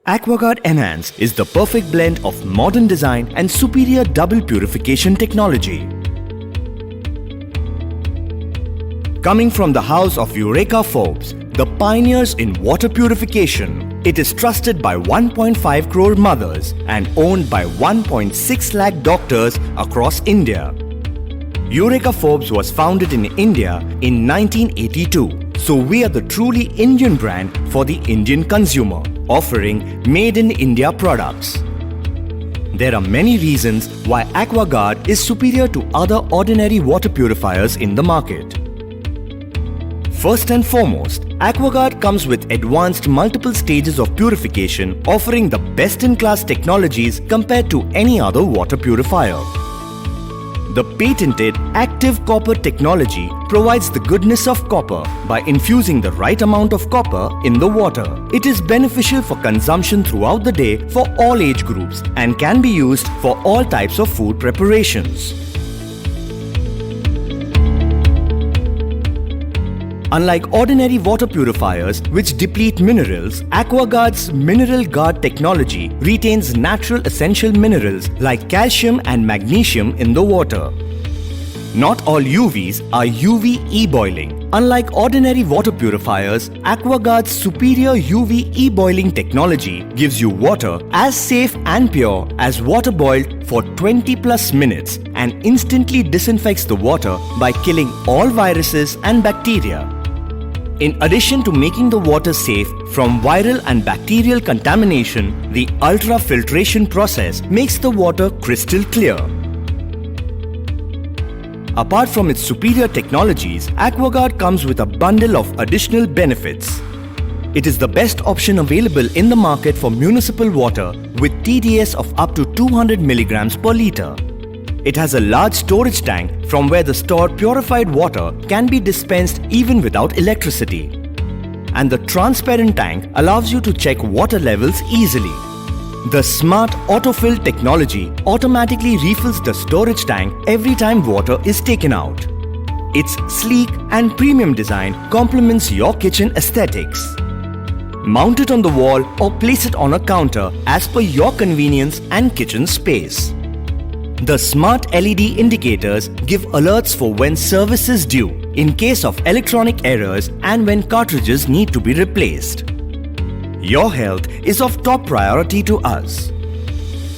AquaGuard Enhance is the perfect blend of modern design and superior double purification technology. Coming from the house of Eureka Forbes, the pioneers in water purification, it is trusted by 1.5 crore mothers and owned by 1.6 lakh doctors across India. Eureka Forbes was founded in India in 1982, so we are the truly Indian brand for the Indian consumer, offering made in India products. There are many reasons why AquaGuard is superior to other ordinary water purifiers in the market. First and foremost, AquaGuard comes with advanced multiple stages of purification, offering the best-in-class technologies compared to any other water purifier. The patented active copper technology provides the goodness of copper by infusing the right amount of copper in the water. It is beneficial for consumption throughout the day for all age groups and can be used for all types of food preparations. Unlike ordinary water purifiers which deplete minerals, AquaGuard's Mineral Guard technology retains natural essential minerals like calcium and magnesium in the water. Not all UVs are UV e-boiling. Unlike ordinary water purifiers, AquaGuard's superior UV e-boiling technology gives you water as safe and pure as water boiled for 20+ minutes and instantly disinfects the water by killing all viruses and bacteria. In addition to making the water safe from viral and bacterial contamination, the ultrafiltration process makes the water crystal clear. Apart from its superior technologies, AquaGuard comes with a bundle of additional benefits. It is the best option available in the market for municipal water with TDS of up to 200 mg per litre. It has a large storage tank from where the stored purified water can be dispensed even without electricity. And the transparent tank allows you to check water levels easily. The smart autofill technology automatically refills the storage tank every time water is taken out. Its sleek and premium design complements your kitchen aesthetics. Mount it on the wall or place it on a counter as per your convenience and kitchen space. The smart LED indicators give alerts for when service is due, in case of electronic errors and when cartridges need to be replaced. Your health is of top priority to us.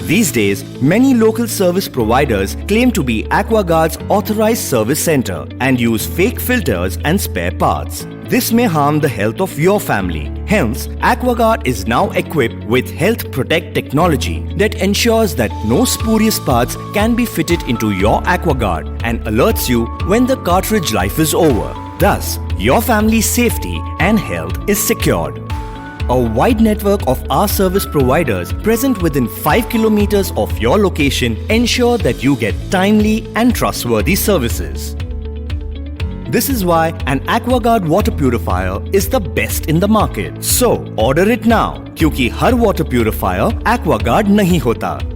These days, many local service providers claim to be AquaGuard's authorized service center and use fake filters and spare parts. This may harm the health of your family. Hence, AquaGuard is now equipped with Health Protect technology that ensures that no spurious parts can be fitted into your AquaGuard and alerts you when the cartridge life is over. Thus, your family's safety and health is secured. A wide network of our service providers present within 5 kilometers of your location ensure that you get timely and trustworthy services. This is why an AquaGuard water purifier is the best in the market. So, order it now, क्योंकि हर water purifier AquaGuard नहीं होता.